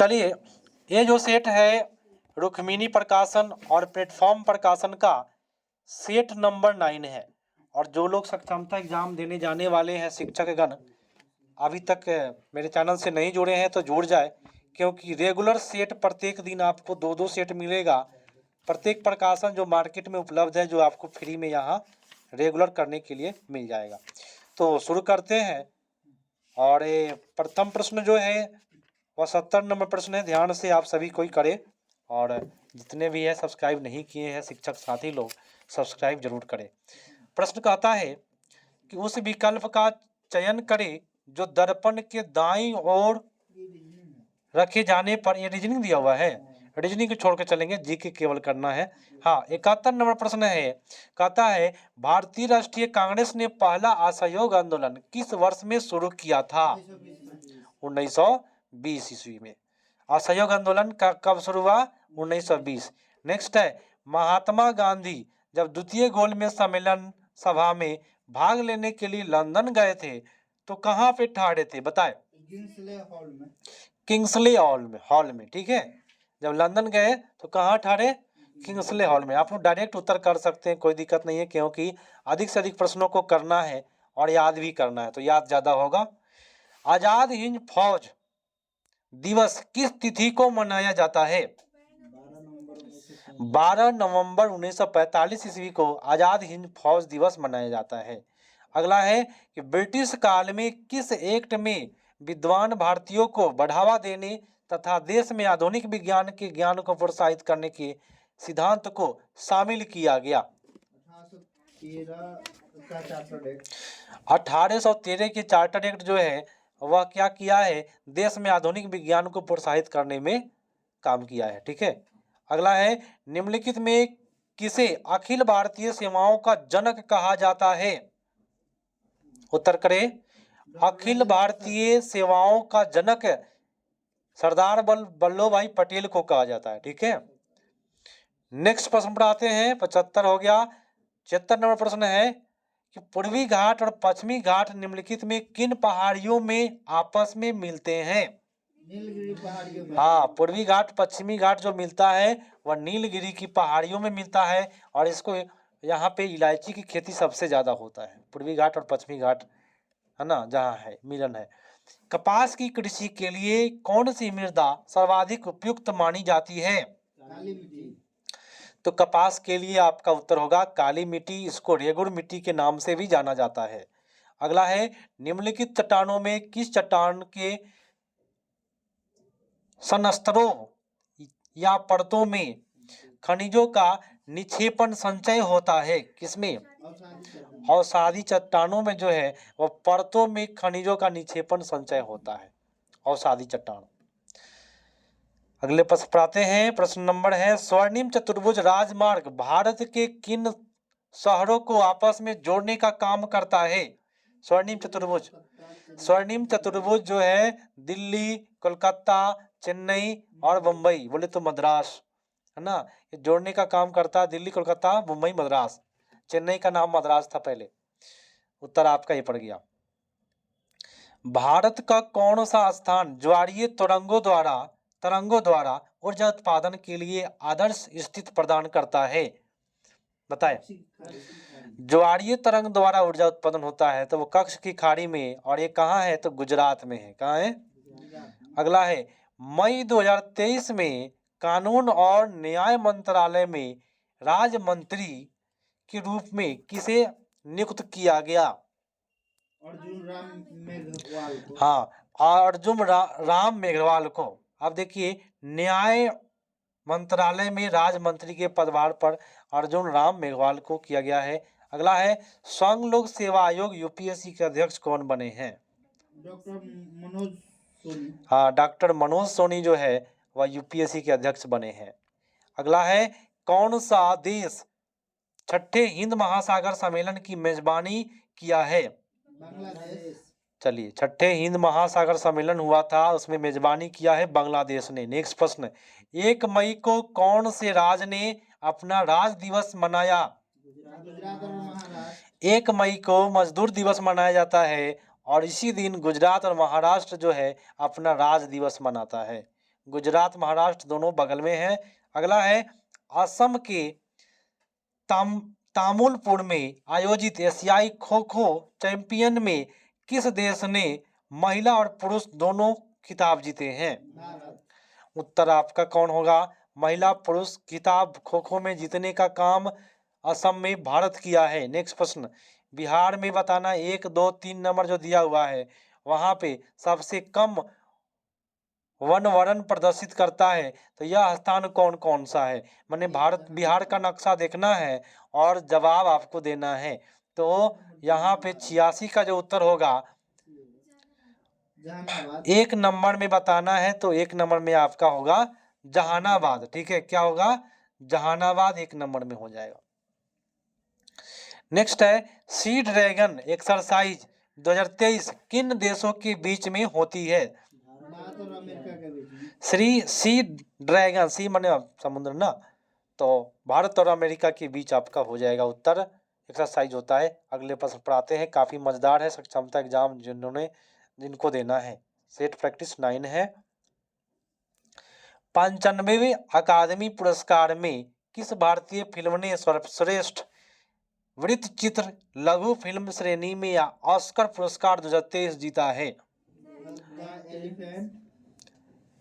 चलिए, ये जो सेट है रुक्मिणी प्रकाशन और प्लेटफॉर्म प्रकाशन का सेट नंबर 9 है। और जो लोग सक्षमता एग्जाम देने जाने वाले हैं शिक्षकगण, अभी तक मेरे चैनल से नहीं जुड़े हैं तो जुड़ जाए, क्योंकि रेगुलर सेट प्रत्येक दिन आपको 2-2 सेट मिलेगा। प्रत्येक प्रकाशन जो मार्केट में उपलब्ध है, जो आपको फ्री में यहाँ रेगुलर करने के लिए मिल जाएगा। तो शुरू करते हैं। और ये प्रथम प्रश्न जो है वह 70 नंबर प्रश्न है। ध्यान से आप सभी कोई करें, और जितने भी है सब्सक्राइब नहीं किए हैं शिक्षक साथी लोग, सब्सक्राइब जरूर करें। प्रश्न कहता है कि उस विकल्प का चयन करें जो दर्पण के दाईं ओर रखे जाने पर, ये रीजनिंग दिया हुआ है, रीजनिंग को छोड़ के चलेंगे, जी के केवल करना है। हाँ, 71 नंबर प्रश्न है। कहता है भारतीय राष्ट्रीय कांग्रेस ने पहला असहयोग आंदोलन किस वर्ष में शुरू किया था? 1920 ईस्वी में। असहयोग आंदोलन का कब शुरू हुआ? 1920। नेक्स्ट है, महात्मा गांधी जब द्वितीय गोलमेज सम्मेलन सभा में भाग लेने के लिए लंदन गए थे तो कहाँ पे ठहरे थे? बताए। किंग्सले हॉल में। ठीक है, जब लंदन गए तो कहाँ ठहरे? किंग्सले हॉल में। आप लोग डायरेक्ट उत्तर कर सकते हैं, कोई दिक्कत नहीं है, क्योंकि अधिक से अधिक प्रश्नों को करना है और याद भी करना है, तो याद ज्यादा होगा। आजाद हिंद फौज दिवस किस तिथि को मनाया जाता है? 12 नवंबर 1945 ईस्वी को आजाद हिंद फौज दिवस मनाया जाता है। अगला है कि ब्रिटिश काल में किस एक्ट में विद्वान भारतीयों को बढ़ावा देने तथा देश में आधुनिक विज्ञान के ज्ञान को प्रोत्साहित करने के सिद्धांत को शामिल किया गया? 1813 के चार्टर एक्ट जो है वह क्या किया है? देश में आधुनिक विज्ञान को प्रोत्साहित करने में काम किया है। ठीक है, अगला है, निम्नलिखित में किसे अखिल भारतीय सेवाओं का जनक कहा जाता है? उत्तर करें। अखिल भारतीय सेवाओं का जनक सरदार वल्लभ भाई पटेल को कहा जाता है। ठीक है, नेक्स्ट प्रश्न पर आते हैं। 75 हो गया। 76 नंबर प्रश्न है कि पूर्वी घाट और पश्चिमी घाट निम्नलिखित में किन पहाड़ियों में आपस में मिलते हैं? हाँ, पूर्वी घाट पश्चिमी घाट जो मिलता है वह नीलगिरी की पहाड़ियों में मिलता है, और इसको यहाँ पे इलायची की खेती सबसे ज्यादा होता है, पूर्वी घाट और पश्चिमी घाट, है ना, जहाँ है मिलन है। कपास की कृषि के लिए कौन सी मृदा सर्वाधिक उपयुक्त मानी जाती है? काली मिट्टी। तो कपास के लिए आपका उत्तर होगा काली मिट्टी। इसको रेगुर मिट्टी के नाम से भी जाना जाता है। अगला है, निम्नलिखित चट्टानों में किस चट्टान के संस्तरों या परतों में खनिजों का निक्षेपण संचय होता है? किसमें? अवसादी चट्टानों में जो है वह परतों में खनिजों का निक्षेपण संचय होता है, अवसादी चट्टान। अगले प्रश्न पर आते हैं। प्रश्न नंबर है, स्वर्णिम चतुर्भुज राजमार्ग भारत के किन शहरों को आपस में जोड़ने का काम करता है? स्वर्णिम चतुर्भुज जो है दिल्ली, कोलकाता, चेन्नई और मुंबई, बोले तो मद्रास, है ना, ये जोड़ने का काम करता है। दिल्ली, कोलकाता, मुंबई, मद्रास। चेन्नई का नाम मद्रास था पहले। उत्तर आपका ही पड़ गया। भारत का कौन सा स्थान ज्वारीय तरंगों द्वारा ऊर्जा उत्पादन के लिए आदर्श स्थिति प्रदान करता है? बताएं। ज्वारीय तरंग द्वारा ऊर्जा उत्पादन होता है तो वो कच्छ की खाड़ी में, और ये कहाँ है? तो गुजरात में है। कहाँ है? अगला है, मई 2023 में कानून और न्याय मंत्रालय में राज्य मंत्री के रूप में किसे नियुक्त किया गया? अर्जुन राम मेघवाल को। हाँ, राम मेघवाल को। अब देखिए, न्याय मंत्रालय में राज्य मंत्री के पदभार पर अर्जुन राम मेघवाल को किया गया है। अगला है, संघ लोक सेवा आयोग यूपीएससी के अध्यक्ष कौन बने हैं? डॉक्टर मनोज सोनी। हाँ, डॉक्टर मनोज सोनी जो है वह यूपीएससी के अध्यक्ष बने हैं। अगला है, कौन सा देश छठे हिंद महासागर सम्मेलन की मेजबानी किया है? बांग्लादेश। चलिए, छठे हिंद महासागर सम्मेलन हुआ था, उसमें मेजबानी किया है बांग्लादेश ने। नेक्स्ट प्रश्न, 1 मई को कौन से राज्य ने अपना राज दिवस मनाया? गुजरात और महाराष्ट्र। 1 मई को मजदूर दिवस मनाया जाता है, और इसी दिन गुजरात और महाराष्ट्र जो है अपना राज दिवस मनाता है। गुजरात महाराष्ट्र दोनों बगल में है। अगला है असम के तामुलपुर में आयोजित एशियाई खो खो चैंपियन में किस देश ने महिला और पुरुष दोनों खिताब जीते हैं? भारत। उत्तर आपका कौन होगा? महिला पुरुष खिताब खो खो में जीतने का काम असम में भारत किया है। नेक्स्ट प्रश्न, बिहार में बताना 1, 2, 3 नंबर जो दिया हुआ है वहां पे सबसे कम वन वर्ण प्रदर्शित करता है, तो यह स्थान कौन कौन सा है? मैंने भारत बिहार का नक्शा देखना है और जवाब आपको देना है। तो यहाँ पे 86 का जो उत्तर होगा जहानाबाद। 1 नंबर में बताना है, तो 1 नंबर में आपका होगा जहानाबाद। ठीक है, क्या होगा? जहानाबाद 1 नंबर में हो जाएगा। नेक्स्ट है सी ड्रैगन एक्सरसाइज 2023 किन देशों के बीच में होती है? भारत और अमेरिका के बीच में। सी ड्रैगन, सी माने समुद्र ना, तो भारत और अमेरिका के बीच आपका हो जाएगा उत्तर। एक्सरसाइज होता है। अगले प्रश्न पर आते हैं, काफी मजेदार है, सक्षमता एग्जाम जिनको देना है। सेट प्रैक्टिस 9 है। 95वें अकादमी पुरस्कार में किस भारतीय फिल्म ने सर्वश्रेष्ठ वृत्तचित्र लघु फिल्म श्रेणी में या ऑस्कर पुरस्कार 2023 जीता है? The elephant.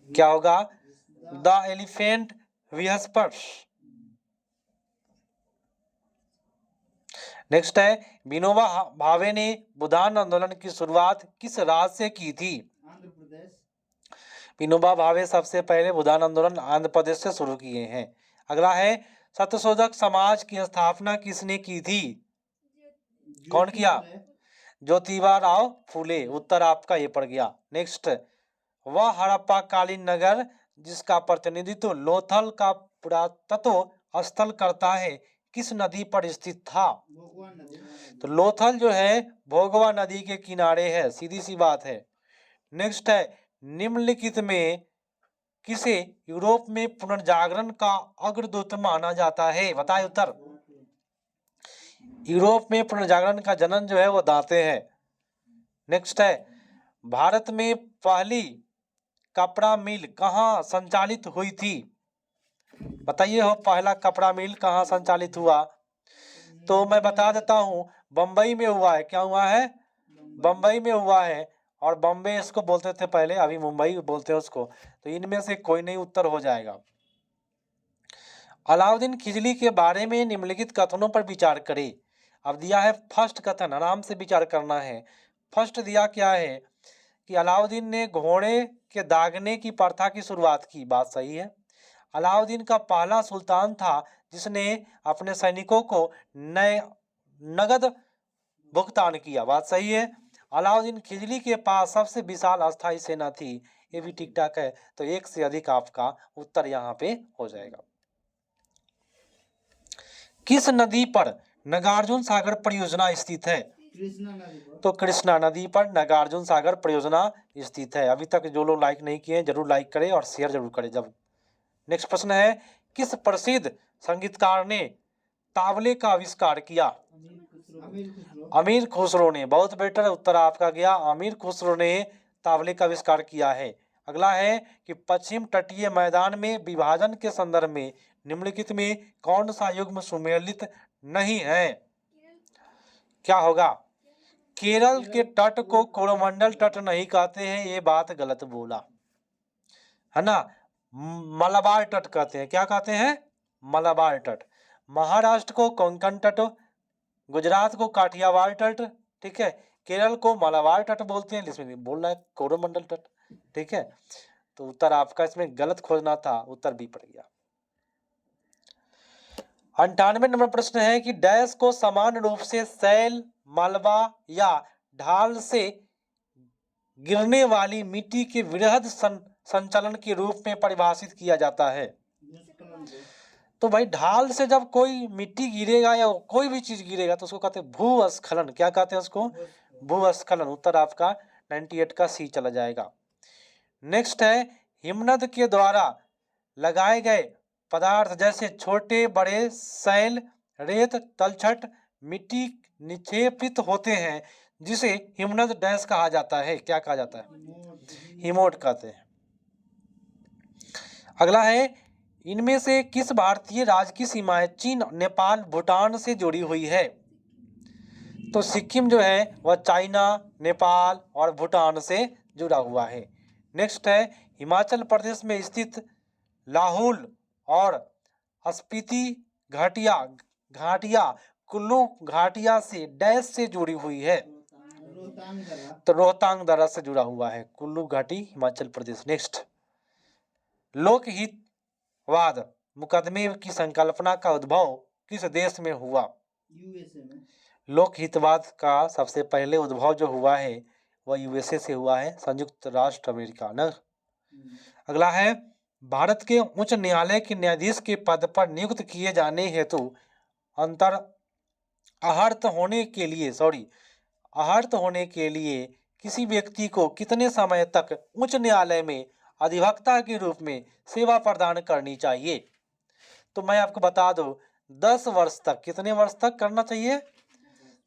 क्या होगा? The elephant whispers. नेक्स्ट है विनोबा भावे ने बुदान आंदोलन की शुरुआत किस राज्य से की थी? आंध्र प्रदेश। विनोबा भावे सबसे पहले बुदान आंदोलन आंध्र प्रदेश से शुरू किए हैं। अगला है सत्यशोधक समाज की स्थापना किसने की थी? कौन किया? ज्योतिबा राव फूले। उत्तर आपका ये पड़ गया। नेक्स्ट, वह हड़प्पा कालीन नगर जिसका प्रतिनिधित्व लोथल का पुरातत्व स्थल करता है किस नदी पर स्थित था? भोगवा नदी। तो लोथल जो है भोगवा नदी के किनारे है, सीधी सी बात है। नेक्स्ट है निम्नलिखित में किसे यूरोप में पुनर्जागरण का अग्रदूत माना जाता है? बताए उत्तर। यूरोप में पुनर्जागरण का जनक जो है वो दांते हैं। नेक्स्ट है भारत में पहली कपड़ा मिल कहाँ संचालित हुई थी? बताइए हो, पहला कपड़ा मिल कहाँ संचालित हुआ? तो मैं बता देता हूँ, बम्बई में हुआ है। क्या हुआ है? बम्बई में हुआ है। और बम्बे इसको बोलते थे पहले, अभी मुंबई बोलते हैं उसको। तो इनमें से कोई नहीं उत्तर हो जाएगा। अलाउद्दीन खिलजी के बारे में निम्नलिखित कथनों पर विचार करें। अब दिया है फर्स्ट कथन, आराम से विचार करना है। फर्स्ट दिया क्या है कि अलाउद्दीन ने घोड़े के दागने की प्रथा की शुरुआत की। बात सही है। अलाउद्दीन का पहला सुल्तान था जिसने अपने सैनिकों को नगद भुगतान किया। बात सही है। अलाउद्दीन खिलजी के पास सबसे विशाल अस्थायी सेना थी। ये भी ठीक ठाक है। तो 1 से अधिक आपका उत्तर यहाँ पे हो जाएगा। किस नदी पर नागार्जुन सागर परियोजना स्थित है? कृष्णा नदी पर। तो कृष्णा नदी पर नागार्जुन सागर परियोजना स्थित है। अभी तक जो लोग लाइक नहीं किए जरूर लाइक करें और शेयर जरूर करें। जब नेक्स्ट प्रश्न है किस प्रसिद्ध संगीतकार ने तावले का आविष्कार किया? अमीर खुसरो ने। बहुत बेटर उत्तर आपका गया। अमीर खुसरो ने तावले का आविष्कार किया है। अगला है कि पश्चिम तटीय मैदान में विभाजन के संदर्भ में निम्नलिखित में कौन सा युग्म सुमेलित नहीं है? क्या होगा? केरल के तट को कोरोमंडल तट नहीं कहते हैं, ये बात गलत बोला है ना। मलाबार तट कहते हैं। क्या कहते हैं? मलाबार तट। महाराष्ट्र को कोंकण तट, गुजरात को काठियावाड़ तट, ठीक है। केरल को मलाबार तट बोलते हैं, इसमें बोल रहा है कोरोमंडल तट, ठीक है। तो उत्तर आपका इसमें गलत खोजना था, उत्तर बी पड़ गया। 98 नंबर प्रश्न है कि डैश को समान रूप से सैल, मलबा या ढाल से गिरने वाली मिट्टी के वृहद संचलन के रूप में परिभाषित किया जाता है। तो भाई ढाल से जब कोई मिट्टी गिरेगा या कोई भी चीज गिरेगा तो उसको कहते हैं भूस्खलन। क्या कहते हैं उसको? भूस्खलन। उत्तर आपका 98 का सी चला जाएगा। नेक्स्ट है हिमनद के द्वारा लगाए गए पदार्थ जैसे छोटे बड़े सैल, रेत, तलछट, मिट्टी निक्षेपित होते हैं जिसे हिमनद डैश कहा जाता है। क्या कहा जाता है? हिमोट कहते हैं। अगला है, इनमें से किस भारतीय राज्य की सीमाएं चीन, नेपाल, भूटान से जुड़ी हुई है? तो सिक्किम जो है वह चाइना, नेपाल और भूटान से जुड़ा हुआ है। नेक्स्ट है, हिमाचल प्रदेश में स्थित लाहौल और स्पीति घाटिया कुल्लू घाटिया से डैश से जुड़ी हुई है? रोहतांग दर्रा। तो रोहतांग दर्रा से जुड़ा हुआ है कुल्लू घाटी, हिमाचल प्रदेश। नेक्स्ट, लोकहितवाद मुकदमे की संकल्पना का उद्भव किस देश में हुआ? यूएसए में। लोकहितवाद का सबसे पहले उद्भव जो हुआ है वह यूएसए से हुआ है, संयुक्त राष्ट्र अमेरिका न। अगला है, भारत के उच्च न्यायालय के न्यायाधीश के पद पर नियुक्त किए जाने हेतु आहर्त होने के लिए किसी व्यक्ति को कितने समय तक उच्च न्यायालय में अधिवक्ता के रूप में सेवा प्रदान करनी चाहिए? तो मैं आपको बता दूं, 10 वर्ष तक। कितने वर्ष तक करना चाहिए?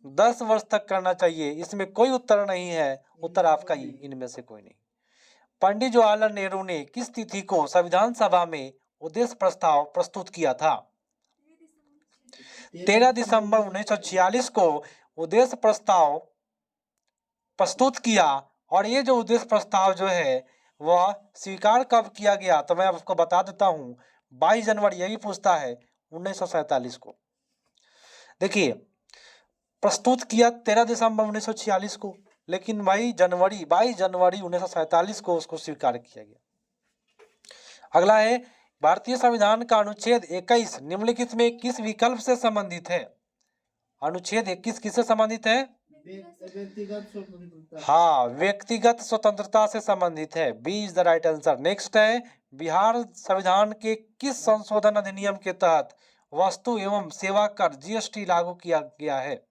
10 वर्ष तक करना चाहिए। इसमें कोई उत्तर नहीं है, उत्तर आपका ही, इनमें से कोई नहीं। पंडित जवाहरलाल नेहरू ने किस तिथि को संविधान सभा में उद्देश्य प्रस्ताव प्रस्तुत किया था? 13 दिसंबर 1946 को उद्देश्य प्रस्ताव प्रस्तुत किया। और ये जो उद्देश्य प्रस्ताव जो है वह स्वीकार कब किया गया? तो मैं आपको बता देता हूं, 22 जनवरी, यही पूछता है, 1947 को। देखिए, प्रस्तुत किया 13 दिसंबर 1946 को, लेकिन 22 जनवरी 1947 को उसको स्वीकार किया गया। अगला है, भारतीय संविधान का अनुच्छेद 21 निम्नलिखित में किस विकल्प से संबंधित है? अनुच्छेद 21 किससे संबंधित है? व्यक्तिगत स्वतंत्रता। हाँ, व्यक्तिगत स्वतंत्रता से संबंधित है। B is the right answer. Next है, बिहार संविधान के किस संशोधन अधिनियम के तहत वस्तु एवं सेवा कर जीएसटी लागू किया गया है?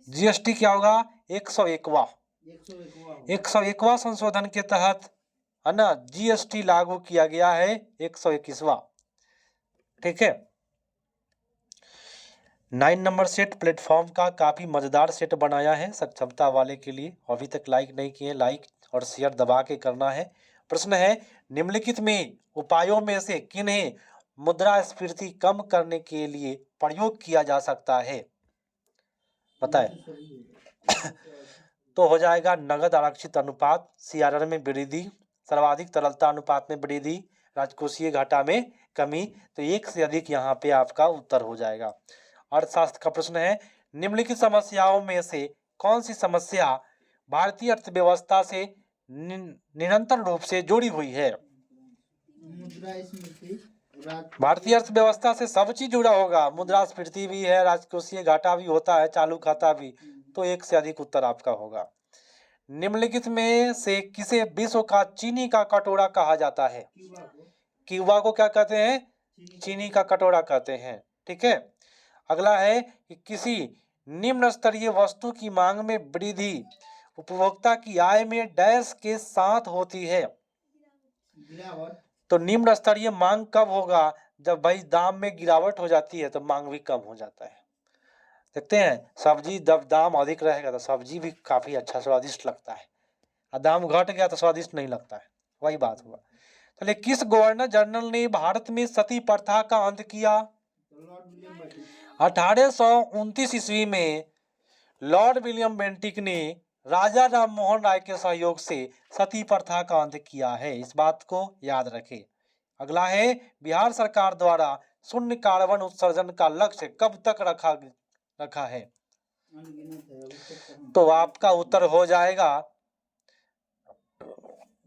जीएसटी क्या होगा? 101वां संशोधन के तहत है ना जीएसटी लागू किया गया है, 121वां। ठीक है। 9 नंबर सेट प्लेटफॉर्म का काफी मजेदार सेट बनाया है सक्षमता वाले के लिए। अभी तक लाइक नहीं किए, लाइक और शेयर दबा के करना है। प्रश्न है, निम्नलिखित में उपायों में से किन्हें मुद्रास्फीति कम करने के लिए प्रयोग किया जा सकता है? बताए। तो हो जाएगा नगद आरक्षित अनुपात, सीआरआर में वृद्धि, सर्वाधिक तरलता अनुपात में वृद्धि, राजकोषीय घाटा में कमी। तो एक से अधिक यहाँ पे आपका उत्तर हो जाएगा। अर्थशास्त्र का प्रश्न है, निम्नलिखित समस्याओं में से कौन सी समस्या भारतीय अर्थव्यवस्था से निरंतर रूप से जुड़ी हुई है? मुद्रास्फीति। भारतीय अर्थव्यवस्था से सब चीज जुड़ा होगा, मुद्रास्फीति भी है, राजकोषीय घाटा भी होता है, चालू खाता भी। तो एक से अधिक उत्तर आपका होगा। निम्नलिखित में से किसे विश्व का चीनी का कटोरा कहा जाता है? क्यूबा को क्या कहते हैं? चीनी का कटोरा कहते हैं। ठीक है। अगला है कि किसी निम्न स्तरीय वस्तु की मांग में वृद्धि उपभोक्ता की आय में डैश के साथ होती है? तो निम्न स्तरीय मांग कब होगा? जब भाई दाम में गिरावट हो जाती है तो मांग भी कम हो जाता है। देखते हैं, सब्जी जब दाम अधिक रहेगा तो सब्जी भी काफी अच्छा स्वादिष्ट लगता है, और दाम घट गया तो स्वादिष्ट नहीं लगता है। वही बात हुआ। चलिए, किस गवर्नर जनरल ने भारत में सती प्रथा का अंत किया? 1829 ईस्वी में लॉर्ड विलियम बेंटिक ने राजा राम मोहन राय के सहयोग से सती प्रथा का अंत किया है। इस बात को याद रखें। अगला है, बिहार सरकार द्वारा शून्य कार्बन उत्सर्जन का लक्ष्य कब तक रखा है? तो आपका उत्तर हो जाएगा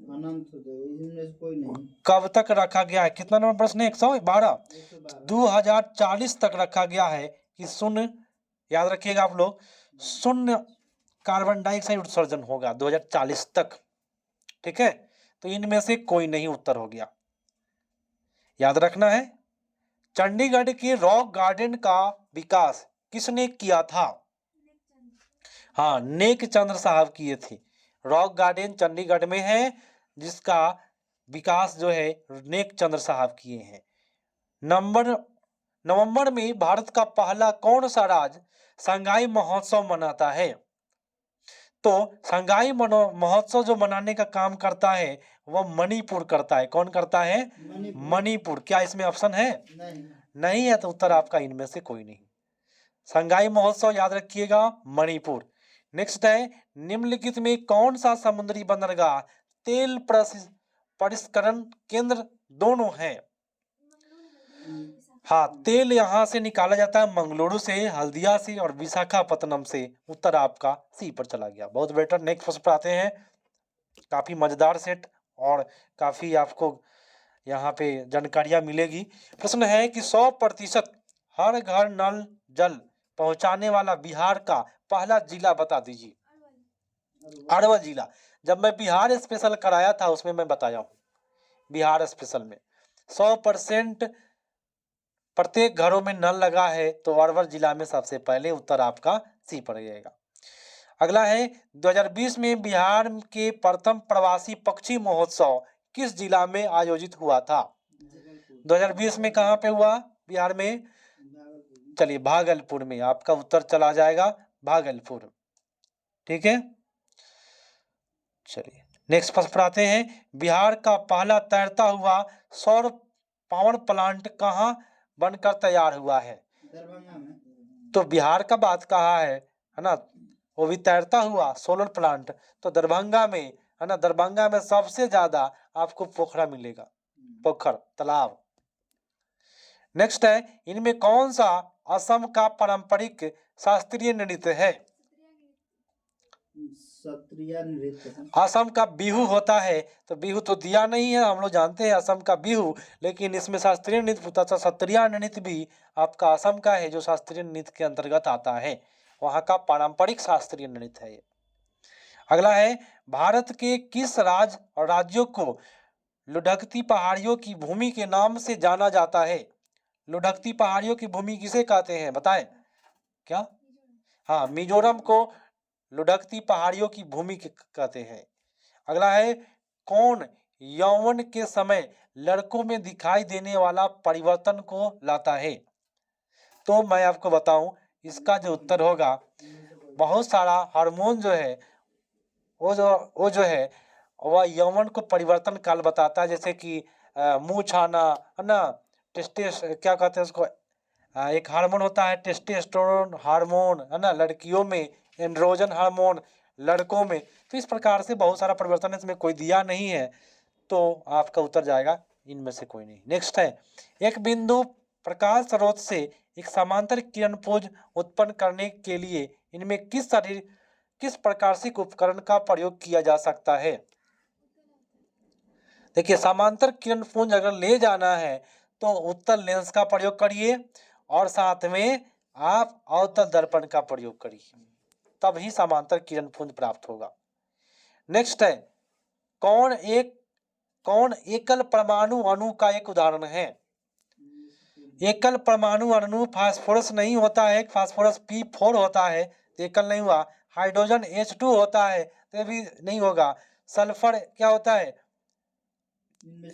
कोई नहीं। कब तक रखा गया है? कितना नंबर प्रश्न है? 112। 2040 तक रखा गया है कि शून्य, याद रखिएगा आप लोग, शून्य कार्बन डाइऑक्साइड उत्सर्जन होगा 2040 तक। ठीक है। तो इनमें से कोई नहीं उत्तर हो गया, याद रखना है। चंडीगढ़ के रॉक गार्डन का विकास किसने किया था? हाँ, नेक चंद्र साहब किए थे। रॉक गार्डन चंडीगढ़ में है, जिसका विकास जो है नेक चंद्र साहब किए हैं। नवंबर में भारत का पहला कौन सा राज्य शंघाई महोत्सव मनाता है? तो शंघाई महोत्सव जो मनाने का काम करता है वह मणिपुर करता है। कौन करता है? मणिपुर मणिपुर। क्या इसमें ऑप्शन है? नहीं। नहीं है, तो उत्तर आपका इनमें से कोई नहीं। संगाई महोत्सव याद रखिएगा, मणिपुर। नेक्स्ट है, निम्नलिखित में कौन सा समुद्री बंदरगाह तेल परिष्करण केंद्र दोनों है? हाँ, तेल यहाँ से निकाला जाता है मंगलुरु से, हल्दिया से और विशाखापत्तनम से। उत्तर आपका सी पर चला गया। बहुत बेटर। नेक्स्ट प्रश्न पर आते हैं। काफी मजेदार सेट और काफी आपको यहाँ पे जानकारियां मिलेगी। प्रश्न है कि 100% हर घर नल जल पहुंचाने वाला बिहार का पहला जिला बता दीजिए। अरवल जिला। जब मैं बिहार स्पेशल कराया था उसमें मैं बताया हूँ, बिहार स्पेशल में 100% प्रत्येक घरों में नल लगा है, तो अरवल जिला में सबसे पहले। उत्तर आपका सी पड़ जाएगा। अगला है, 2020 में बिहार के प्रथम प्रवासी पक्षी महोत्सव किस जिला में आयोजित हुआ था? 2020 में कहाँ पे हुआ? बिहार में। चलिए, भागलपुर में। आपका उत्तर चला जाएगा भागलपुर। ठीक है, चलिए नेक्स्ट प्रश्न पर आते हैं। बिहार का पहला तैरता हुआ सौर पावर प्लांट कहाँ बनकर तैयार हुआ है? दरभंगा में। तो बिहार का बात कहा है ना, वो भी तैरता हुआ सोलर प्लांट तो दरभंगा में है ना। दरभंगा में सबसे ज्यादा आपको पोखरा मिलेगा, पोखर तालाब। नेक्स्ट है, इनमें कौन सा असम का पारंपरिक शास्त्रीय नृत्य है? सत्रिया नृत्य। असम का बिहू होता है। तो बिहू तो दिया नहीं है, हम लोग जानते हैं असम का बिहू, लेकिन इसमें शास्त्रीय नृत्य होता था। सत्रिया नृत्य भी आपका असम का है, जो शास्त्रीय नृत्य के अंतर्गत आता है। वहाँ का पारंपरिक शास्त्रीय नृत्य है। अगला है, भारत के किस राज्य और राज्यों को लुढ़कती पहाड़ियों की भूमि के नाम से जाना जाता है? लुढ़कती पहाड़ियों की भूमि किसे कहते हैं, बताएं क्या? हाँ, मिजोरम को लुढ़कती पहाड़ियों की भूमि कहते हैं। अगला है, कौन यौवन के समय लड़कों में दिखाई देने वाला परिवर्तन को लाता है? तो मैं आपको बताऊं, इसका जो उत्तर होगा, बहुत सारा हार्मोन जो है वो जो है वह यौवन को परिवर्तन काल बताता है। जैसे कि मुंह छाना है ना, टेस्टेस क्या कहते हैं उसको, एक हार्मोन होता है टेस्टोस्टेरोन हार्मोन है ना लड़कियों में, एंड्रोजन हार्मोन लड़कों में। तो इस प्रकार से बहुत सारा परिवर्तन है, इसमें कोई दिया नहीं है, तो आपका उत्तर जाएगा इनमें से कोई नहीं। नेक्स्ट है, एक बिंदु प्रकाश स्रोत से एक समांतर किरणपुंज उत्पन्न करने के लिए इनमें किस प्रकाशिक उपकरण का प्रयोग किया जा सकता है? देखिए, समांतर किरणपुंज अगर ले जाना है तो उत्तल लेंस का प्रयोग करिए और साथ में आप अवतल दर्पण का प्रयोग करिए, तभी समांतर किरणपुंज प्राप्त होगा। नेक्स्ट है, कौन एकल परमाणु अणु का एक उदाहरण है? एकल परमाणु अणु फास्फोरस नहीं होता है, फास्फोरस P4 होता है, तो एकल नहीं हुआ। हाइड्रोजन H2 होता है, तो भी नहीं होगा। सल्फर क्या होता है?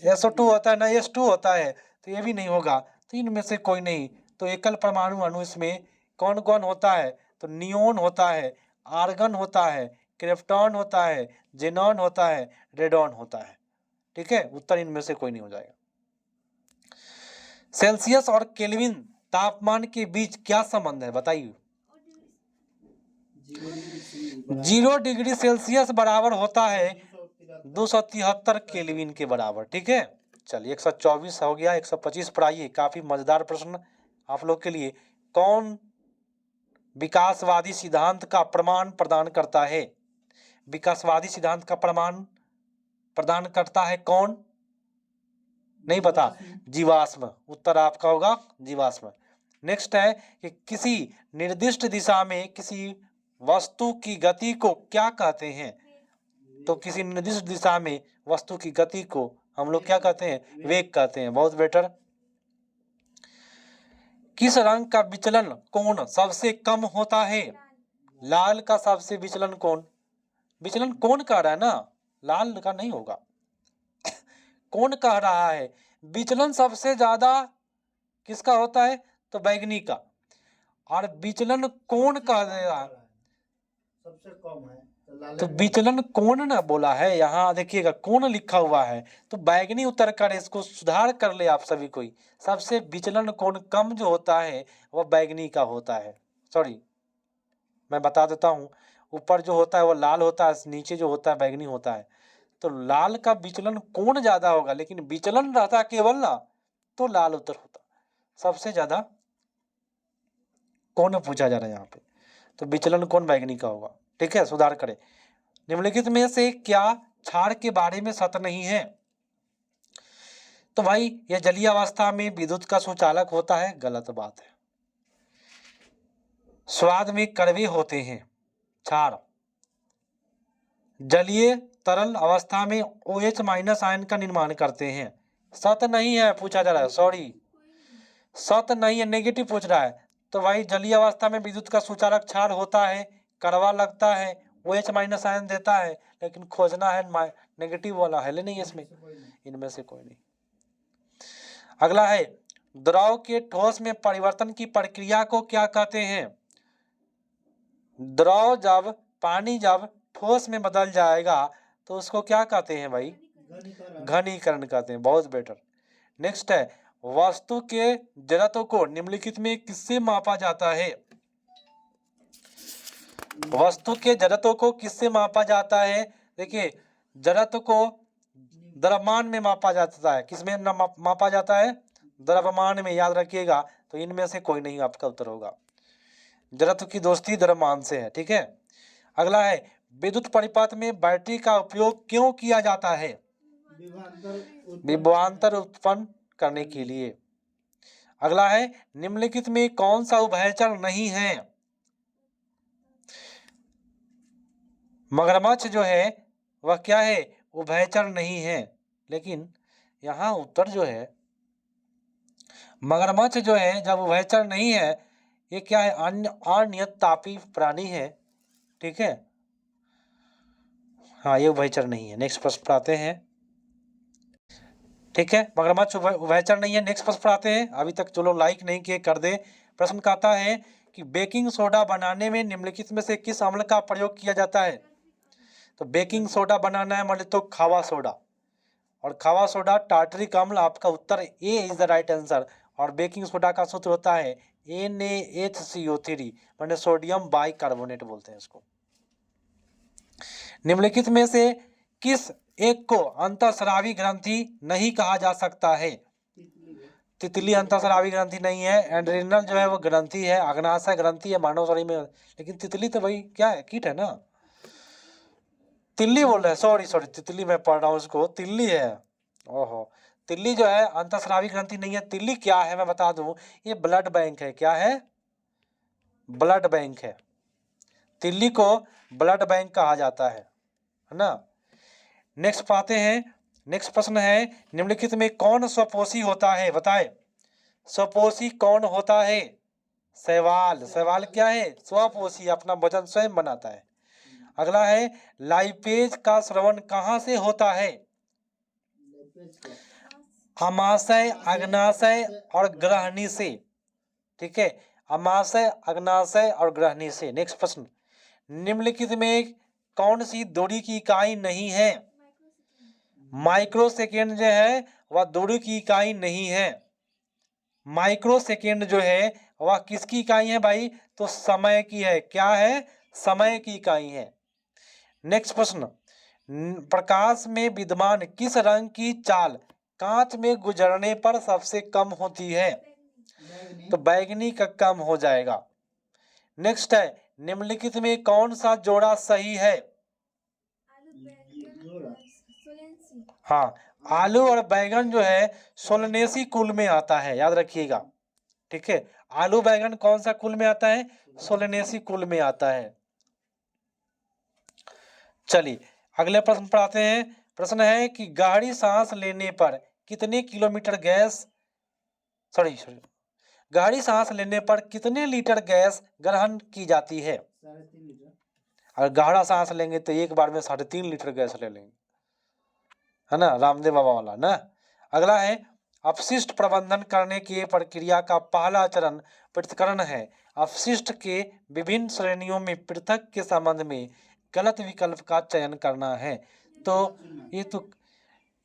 SO2 होता है ना, H2 होता है, तो ये भी नहीं होगा। तो इनमें से कोई नहीं। तो एकल परमाणु अणु इसमें कौन कौन होता है? तो नियोन होता है, आर्गन होता है, क्रिप्टॉन होता है, जेनॉन होता है, रेडॉन होता है। ठीक है, उत्तर इनमें से कोई नहीं हो जाएगा। सेल्सियस और केल्विन तापमान के बीच क्या संबंध है, बताइए। 0 डिग्री सेल्सियस बराबर होता है 273 केल्विन के बराबर। ठीक है, चलिए 124 हो गया। 125 पर आइए, काफी मजेदार प्रश्न आप लोग के लिए। कौन विकासवादी सिद्धांत का प्रमाण प्रदान करता है? विकासवादी सिद्धांत का प्रमाण प्रदान करता है कौन? नहीं पता? जीवाश्म। उत्तर आपका होगा जीवाश्म। नेक्स्ट है कि किसी निर्दिष्ट दिशा में किसी वस्तु की गति को क्या कहते हैं? तो किसी निर्दिष्ट दिशा में वस्तु की गति को हम लोग क्या कहते हैं? वेग कहते हैं। बहुत बेटर। किस रंग का विचलन कोण सबसे कम होता है? लाल का सबसे विचलन कोण कह रहा है ना, लाल का नहीं होगा। कौन कह रहा है विचलन सबसे ज्यादा किसका होता है? तो बैगनी का। और विचलन कौन कह रहा है? सबसे कम है लाल तो विचलन कोण ना बोला है, यहाँ देखिएगा कोण लिखा हुआ है, तो बैगनी उत्तर करे, इसको सुधार कर ले आप सभी कोई। सबसे विचलन कोण कम जो होता है वह बैगनी का होता है। सॉरी, मैं बता देता हूँ, ऊपर जो होता है वो लाल होता है, नीचे जो होता है बैगनी होता है। तो लाल का विचलन कोण ज्यादा होगा, लेकिन विचलन रहता केवल ना तो लाल उत्तर होता। सबसे ज्यादा कोण पूछा जा रहा है यहाँ पे, तो विचलन कोण बैगनी का होगा। ठीक है, सुधार करें। निम्नलिखित में से क्या क्षार के बारे में सत्य नहीं है? तो भाई यह जलीय अवस्था में विद्युत का सुचालक होता है, गलत बात है। स्वाद में कड़वे होते हैं क्षार। जलीय तरल अवस्था में OH माइनस आयन का निर्माण करते हैं, सत्य नहीं है पूछा जा रहा है। सॉरी, सत्य नहीं है, नेगेटिव पूछ रहा है। तो भाई जलीय अवस्था में विद्युत का सुचालक क्षार होता है, कड़वा लगता है, OH माइनस आयन देता है, लेकिन खोजना है नेगेटिव वाला है नहीं इसमें, इनमें से कोई नहीं। अगला है, द्रव के ठोस में परिवर्तन की प्रक्रिया को क्या कहते हैं? द्रव जब पानी जब ठोस में बदल जाएगा तो उसको क्या कहते हैं भाई? घनीकरण कहते हैं। बहुत बेटर। नेक्स्ट है, वस्तु के जड़त्व को निम्नलिखित में किससे मापा जाता है? वस्तु के जड़त्व को किससे मापा जाता है? देखिए, जड़त्व को द्रव्यमान में मापा जाता है। किसमें मापा जाता है? द्रव्यमान में, याद रखिएगा। तो इनमें से कोई नहीं आपका उत्तर होगा। जड़त्व की दोस्ती द्रव्यमान से है। ठीक है। अगला है, विद्युत परिपथ में बैटरी का उपयोग क्यों किया जाता है? विभवांतर उत्पन्न करने के लिए। अगला है, निम्नलिखित में कौन सा उभयचर नहीं है? मगरमच्छ जो है वह क्या है? उभयचर नहीं है। लेकिन यहाँ उत्तर जो है, मगरमच्छ जो है जब उभयचर नहीं है, ये क्या है? अनियत तापी प्राणी है। ठीक है, हाँ ये उभयचर नहीं है। नेक्स्ट प्रश्न पढ़ाते हैं। ठीक है, मगरमच्छ उभयचर नहीं है। नेक्स्ट प्रश्न पढ़ाते हैं। अभी तक जो लोग लाइक नहीं किए कर दे। प्रश्न कहता है कि बेकिंग सोडा बनाने में निम्नलिखित में से किस अम्ल का प्रयोग किया जाता है? तो बेकिंग सोडा बनाना है मतलब तो खावा सोडा, और खावा सोडा टार्टरिक अम्ल। आपका उत्तर ए इज द राइट आंसर। और बेकिंग सोडा का सूत्र होता है NaHCO3, माने सोडियम बाइकार्बोनेट बोलते हैं इसको। निम्नलिखित में से किस एक को अंतःस्रावी ग्रंथि नहीं कहा जा सकता है? तितली अंतःस्रावी ग्रंथि नहीं है। एड्रिनल जो है वो ग्रंथि है, अग्नाशय ग्रंथि है मानव शरीर में। लेकिन तितली तो भाई क्या है? कीट है ना। तिल्ली बोल रहे हैं, सॉरी तितली मैं पढ़ रहा हूँ उसको, तिल्ली है। ओहो, तिल्ली जो है अंतःस्रावी ग्रंथि नहीं है। तिल्ली क्या है मैं बता दूं, ये ब्लड बैंक है। क्या है? ब्लड बैंक है। तिल्ली को ब्लड बैंक कहा जाता है ना। नेक्स्ट पाते हैं। नेक्स्ट प्रश्न है, निम्नलिखित में कौन स्वपोषी होता है? बताए, स्वपोषी कौन होता है? शैवाल। शैवाल क्या है? स्वपोषी, अपना भोजन स्वयं बनाता है। अगला है, लाइपेज का श्रवण कहाँ से होता है? अमाशय, अग्नाशय और ग्रहणी से। ठीक है, अमाशय, अग्नाशय और ग्रहणी से। नेक्स्ट प्रश्न, निम्नलिखित में कौन सी दूरी की इकाई नहीं है? माइक्रो सेकेंड जो है वह दूरी की इकाई नहीं है। माइक्रो सेकेंड जो है वह किसकी इकाई है भाई? तो समय की है। क्या है? समय की इकाई है। नेक्स्ट प्रश्न, प्रकाश में विद्यमान किस रंग की चाल कांच में गुजरने पर सबसे कम होती है? तो बैगनी का कम हो जाएगा। नेक्स्ट है, निम्नलिखित में कौन सा जोड़ा सही है? हाँ, आलू और बैगन जो है सोलनेसी कुल में आता है, याद रखिएगा। ठीक है, आलू बैगन कौन सा कुल में आता है? सोलनेसी कुल में आता है। चलिए अगले प्रश्न पढ़ाते हैं। प्रश्न है कि गहरी सांस लेने पर कितने किलोमीटर गैस गहरी सांस लेने पर कितने लीटर गैस ग्रहण की जाती है? 3.5 लीटर। और गहरा सांस लेंगे तो एक बार में 3.5 लीटर गैस ले लेंगे, है ना, रामदेव बाबा वाला ना। अगला है, अपशिष्ट प्रबंधन करने की प्रक्रिया का पहला चरण पृथक्करण है। अपशिष्ट के विभिन्न श्रेणियों में पृथक के संबंध में गलत विकल्प का चयन करना है। तो ये तो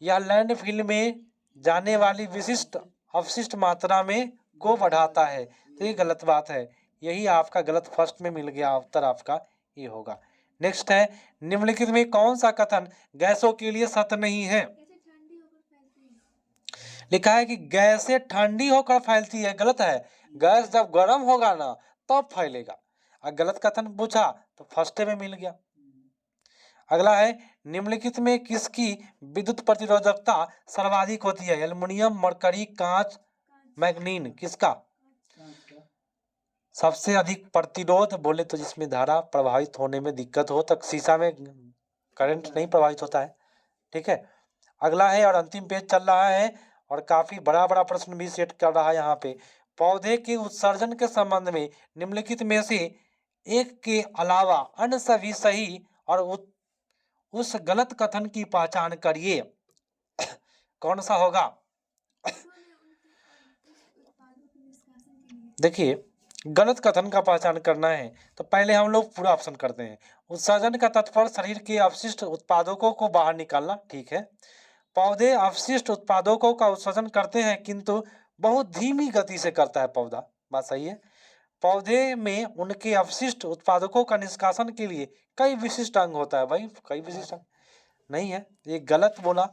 यह लैंडफिल में जाने वाली विशिष्ट अपशिष्ट मात्रा में को बढ़ाता है, तो ये गलत बात है। यही आपका गलत फर्स्ट में मिल गया, उत्तर आपका ये होगा। नेक्स्ट है, निम्नलिखित में कौन सा कथन गैसों के लिए सत्य नहीं है? लिखा है कि गैसें ठंडी होकर फैलती है, गलत है। गैस जब गर्म होगा ना तब फैलेगा। और गलत कथन पूछा तो फर्स्ट में मिल गया। अगला है, निम्नलिखित में किसकी विद्युत प्रतिरोधकता सर्वाधिक होती है? एल्युमिनियम, मरकरी, कांच, मैग्नीन, किसका सबसे अधिक प्रतिरोध? बोले तो जिसमें धारा प्रवाहित होने में दिक्कत हो, तक शीशा में करंट नहीं प्रवाहित होता है। ठीक है, अगला है और अंतिम पेज चल रहा है और काफी बड़ा बड़ा प्रश्न भी सेट कर रहा है यहाँ पे। पौधे के उत्सर्जन के संबंध में निम्नलिखित में से एक के अलावा अन्य सभी सही और उस गलत कथन की पहचान करिए। कौन सा होगा? देखिए, गलत कथन का पहचान करना है तो पहले हम लोग पूरा ऑप्शन करते हैं। उत्सर्जन का तात्पर्य शरीर के अपशिष्ट उत्पादकों को बाहर निकालना, ठीक है। पौधे अपशिष्ट उत्पादकों का उत्सर्जन करते हैं किंतु बहुत धीमी गति से करता है पौधा, बात सही है। पौधे में उनके अपशिष्ट उत्पादकों का निष्कासन के लिए कई विशिष्ट अंग होता है। भाई कई विशिष्ट अंग नहीं है, ये गलत बोला।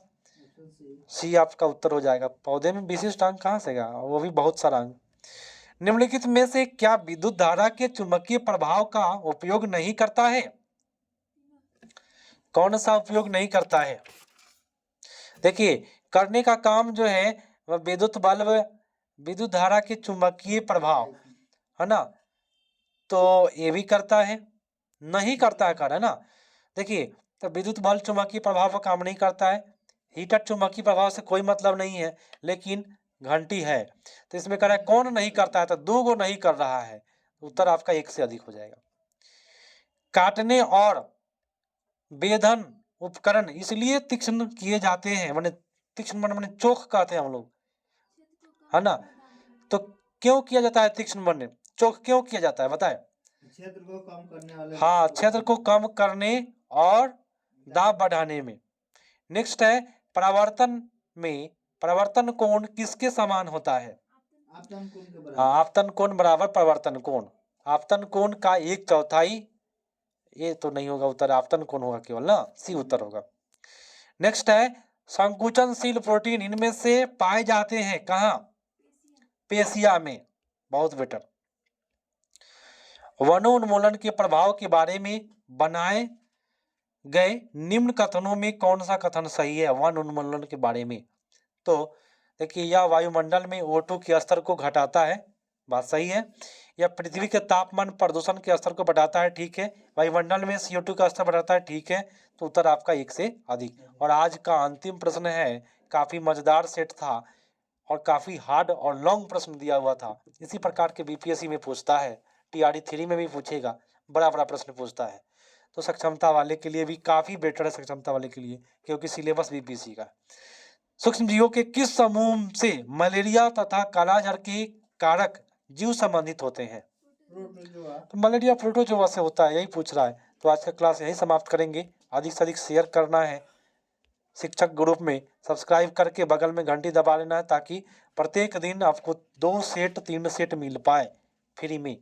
सी आपका उत्तर हो जाएगा। पौधे में विशिष्ट अंग कहाँ से गया? वो भी बहुत सारा अंग। निम्नलिखित में से क्या विद्युत धारा के चुंबकीय प्रभाव का उपयोग नहीं करता है? कौन सा उपयोग नहीं करता है? देखिए, करने का काम जो है वह विद्युत बल्ब, विद्युत धारा के चुंबकीय प्रभाव, है ना, तो ये भी करता है, नहीं करता है कर, है ना। देखिए, तो विद्युत बल्ब चुंबकीय प्रभाव का काम नहीं करता है। हीटर चुंबकीय प्रभाव से कोई मतलब नहीं है, लेकिन घंटी है। तो इसमें कह रहा है कौन नहीं करता है, तो दो गो नहीं कर रहा है। उत्तर आपका एक से अधिक हो जाएगा। काटने और वेधन उपकरण इसलिए तीक्ष्ण किए जाते हैं, माने तीक्ष्ण माने चोख कहते हैं हम लोग, है ना। तो क्यों किया जाता है तीक्ष्ण माने चोख, क्यों किया जाता है बताए? क्षेत्र को कम करने वाले, हाँ, क्षेत्र को कम करने और दाब बढ़ाने में। नेक्स्ट है, परावर्तन में परावर्तन कोण किसके समान होता है? आपतन कोण के बराबर। हाँ, आपतन कोण बराबर परावर्तन कोण। आपतन कोण का 1/4, ये तो नहीं होगा उत्तर, आपतन कोण होगा केवल ना, सी उत्तर होगा। नेक्स्ट है, संकुचनशील प्रोटीन इनमें से पाए जाते हैं कहाँ? पेशिया में, बहुत बेटर। वनोन्मूलन के प्रभाव के बारे में बनाए गए निम्न कथनों में कौन सा कथन सही है वन उन्मूलन के बारे में? तो देखिए, यह वायुमंडल में O2 के स्तर को घटाता है, बात सही है। यह पृथ्वी के तापमान प्रदूषण के स्तर को बढ़ाता है, ठीक है। वायुमंडल में CO2 का स्तर बढ़ाता है, ठीक है। तो उत्तर आपका एक से अधिक। और आज का अंतिम प्रश्न है, काफी मजेदार सेट था और काफी हार्ड और लॉन्ग प्रश्न दिया हुआ था। इसी प्रकार के बीपीएससी में पूछता है, TRD 3 में भी पूछेगा, बड़ा बड़ा प्रश्न पूछता है। तो सक्षमता वाले के लिए भी काफी बेटर है, सक्षमता वाले के लिए, क्योंकि सिलेबस बीपीएससी का। सूक्ष्म जीवों के किस समूह से मलेरिया तथा कालाजार के कारक जीव संबंधित होते हैं? तो मलेरिया प्रोटोजोआ से होता है, यही पूछ रहा है। तो आज का क्लास यही समाप्त करेंगे। अधिक से अधिक शेयर करना है, शिक्षक ग्रुप में सब्सक्राइब करके बगल में घंटी दबा लेना है, ताकि प्रत्येक दिन आपको 2 सेट 3 सेट मिल पाए फ्री में।